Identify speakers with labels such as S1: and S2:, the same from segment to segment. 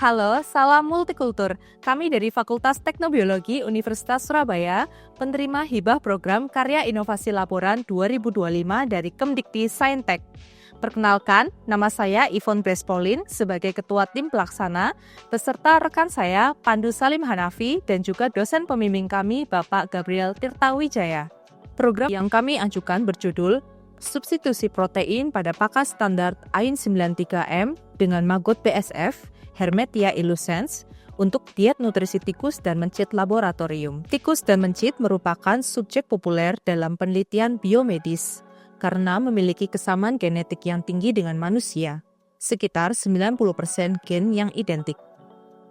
S1: Halo, salam multikultur. Kami dari Fakultas Teknobiologi Universitas Surabaya, penerima hibah program Karya Inovasi Laporan 2025 dari Kemdikti Saintek. Perkenalkan, nama saya Yvonne Brespolin sebagai Ketua Tim Pelaksana, beserta rekan saya Pandu Salim Hanafi dan juga dosen pembimbing kami Bapak Gabriel Tirtawijaya. Program yang kami ajukan berjudul Substitusi Protein pada Pakan Standar AIN 93M dengan Maggot BSF, Hermetia illucens, untuk diet nutrisi tikus dan mencit laboratorium. Tikus dan mencit merupakan subjek populer dalam penelitian biomedis karena memiliki kesamaan genetik yang tinggi dengan manusia, sekitar 90% gen yang identik.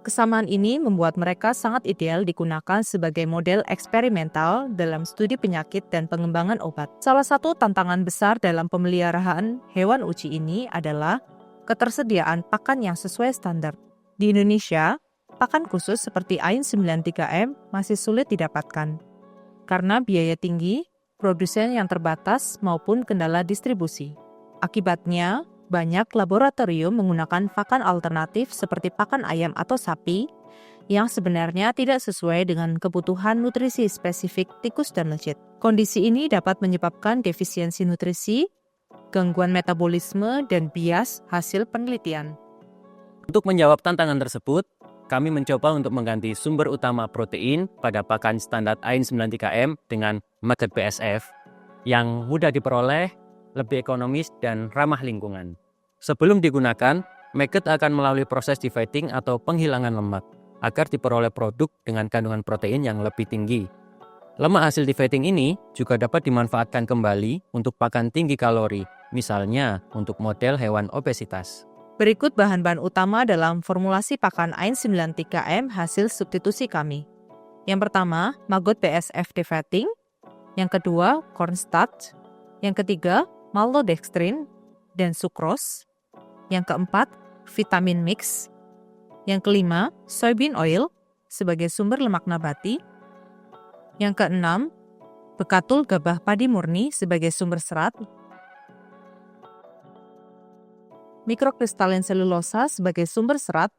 S1: Kesamaan ini membuat mereka sangat ideal digunakan sebagai model eksperimental dalam studi penyakit dan pengembangan obat. Salah satu tantangan besar dalam pemeliharaan hewan uji ini adalah ketersediaan pakan yang sesuai standar. Di Indonesia, pakan khusus seperti AIN 93M masih sulit didapatkan karena biaya tinggi, produsen yang terbatas maupun kendala distribusi. Akibatnya, banyak laboratorium menggunakan pakan alternatif seperti pakan ayam atau sapi yang sebenarnya tidak sesuai dengan kebutuhan nutrisi spesifik tikus dan mencit. Kondisi ini dapat menyebabkan defisiensi nutrisi, gangguan metabolisme, dan bias hasil penelitian.
S2: Untuk menjawab tantangan tersebut, kami mencoba untuk mengganti sumber utama protein pada pakan standar AIN 93M dengan Maggot BSF yang mudah diperoleh, lebih ekonomis, dan ramah lingkungan. Sebelum digunakan, Maggot akan melalui proses dividing atau penghilangan lemak agar diperoleh produk dengan kandungan protein yang lebih tinggi. Lemak hasil dividing ini juga dapat dimanfaatkan kembali untuk pakan tinggi kalori, misalnya untuk model hewan obesitas.
S1: Berikut bahan-bahan utama dalam formulasi pakan AIN 93M hasil substitusi kami. Yang pertama, Maggot BSF dividing. Yang kedua, cornstarch. Yang ketiga, maltodextrin dan sucrose. Yang keempat, vitamin mix. Yang kelima, soybean oil sebagai sumber lemak nabati. Yang keenam, bekatul gabah padi murni sebagai sumber serat. Mikrokristalin selulosa sebagai sumber serat.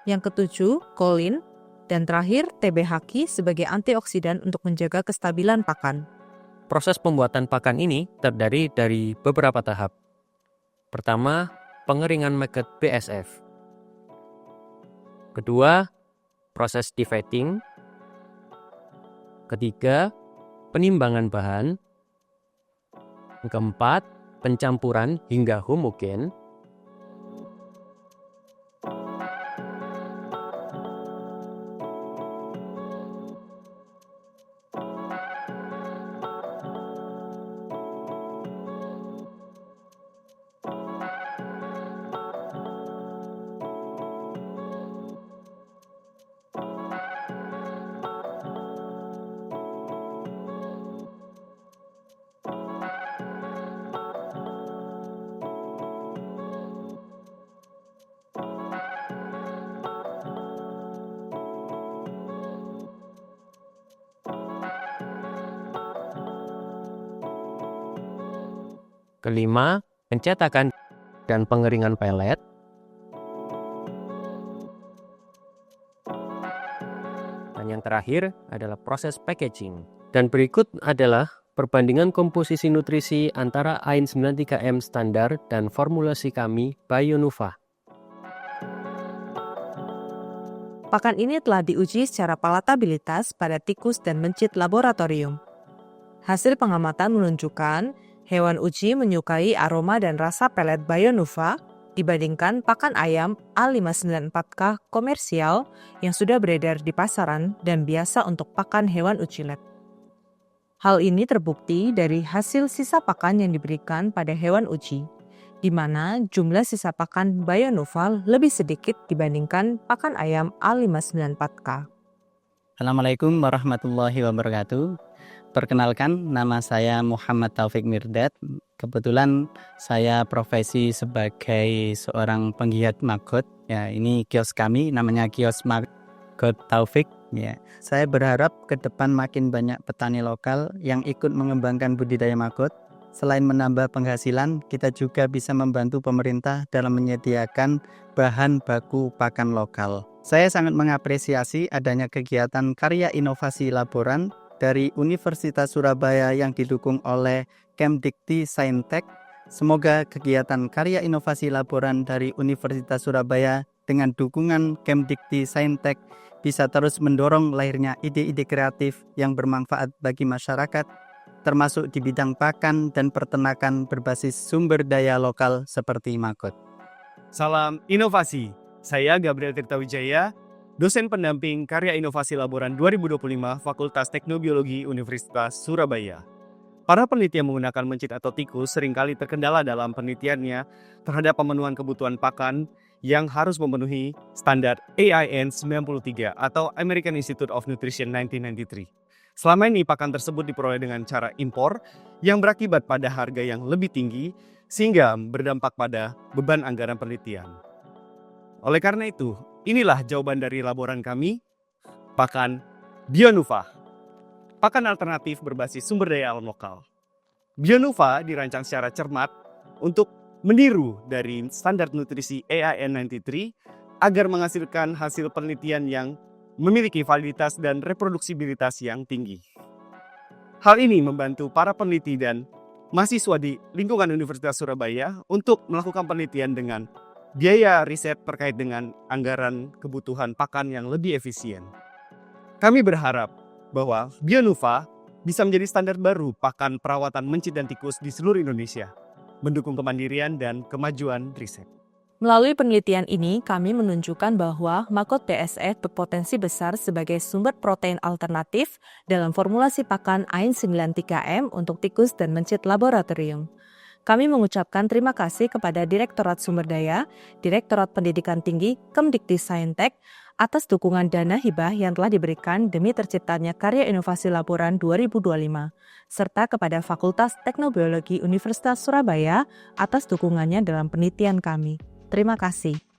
S1: Yang ketujuh, kolin. Dan terakhir, TBHQ sebagai antioksidan untuk menjaga kestabilan pakan.
S2: Proses pembuatan pakan ini terdiri dari beberapa tahap. Pertama, pengeringan Maggot BSF. Kedua, proses dividing. Ketiga, penimbangan bahan. Keempat, pencampuran hingga homogen. Kelima, pencetakan dan pengeringan pelet. Dan yang terakhir adalah proses packaging. Dan berikut adalah perbandingan komposisi nutrisi antara AIN 93M standar dan formulasi kami Bionova.
S1: Pakan ini telah diuji secara palatabilitas pada tikus dan mencit laboratorium. Hasil pengamatan menunjukkan hewan uji menyukai aroma dan rasa pelet Bionova dibandingkan pakan ayam A594K komersial yang sudah beredar di pasaran dan biasa untuk pakan hewan uji lab. Hal ini terbukti dari hasil sisa pakan yang diberikan pada hewan uji, di mana jumlah sisa pakan Bionova lebih sedikit dibandingkan pakan ayam A594K.
S3: Assalamualaikum warahmatullahi wabarakatuh. Perkenalkan, nama saya Muhammad Taufik Mirdad. Kebetulan saya profesi sebagai seorang penggiat maggot. Ya, ini kios kami, namanya kios Maggot Taufik. Ya, saya berharap ke depan makin banyak petani lokal yang ikut mengembangkan budidaya maggot Selain menambah penghasilan, kita juga bisa membantu pemerintah dalam menyediakan bahan baku pakan lokal. Saya sangat mengapresiasi adanya kegiatan karya inovasi laboran dari Universitas Surabaya yang didukung oleh Kemdikti Saintek. Semoga kegiatan karya inovasi laboran dari Universitas Surabaya dengan dukungan Kemdikti Saintek bisa terus mendorong lahirnya ide-ide kreatif yang bermanfaat bagi masyarakat, termasuk di bidang pakan dan peternakan berbasis sumber daya lokal seperti Makot.
S4: Salam inovasi. Saya Gabriel Tirtawijaya, dosen pendamping Karya Inovasi Laboran 2025 Fakultas Teknobiologi Universitas Surabaya. Para peneliti yang menggunakan mencit atau tikus seringkali terkendala dalam penelitiannya terhadap pemenuhan kebutuhan pakan yang harus memenuhi standar AIN 93 atau American Institute of Nutrition 1993. Selama ini pakan tersebut diperoleh dengan cara impor yang berakibat pada harga yang lebih tinggi sehingga berdampak pada beban anggaran penelitian. Oleh karena itu, inilah jawaban dari laboran kami, pakan Bionuva. Pakan alternatif berbasis sumber daya alam lokal. Bionuva dirancang secara cermat untuk meniru dari standar nutrisi AIN 93 agar menghasilkan hasil penelitian yang memiliki validitas dan reproduksibilitas yang tinggi. Hal ini membantu para peneliti dan mahasiswa di lingkungan Universitas Surabaya untuk melakukan penelitian dengan biaya riset terkait dengan anggaran kebutuhan pakan yang lebih efisien. Kami berharap bahwa Bionuva bisa menjadi standar baru pakan perawatan mencit dan tikus di seluruh Indonesia, mendukung kemandirian dan kemajuan riset.
S1: Melalui penelitian ini, kami menunjukkan bahwa Makot BSF berpotensi besar sebagai sumber protein alternatif dalam formulasi pakan AIN 93M untuk tikus dan mencit laboratorium. Kami mengucapkan terima kasih kepada Direktorat Sumber Daya, Direktorat Pendidikan Tinggi, Kemdikti Saintek, atas dukungan dana hibah yang telah diberikan demi terciptanya Karya Inovasi Laboran 2025, serta kepada Fakultas Teknobiologi Universitas Surabaya atas dukungannya dalam penelitian kami. Terima kasih.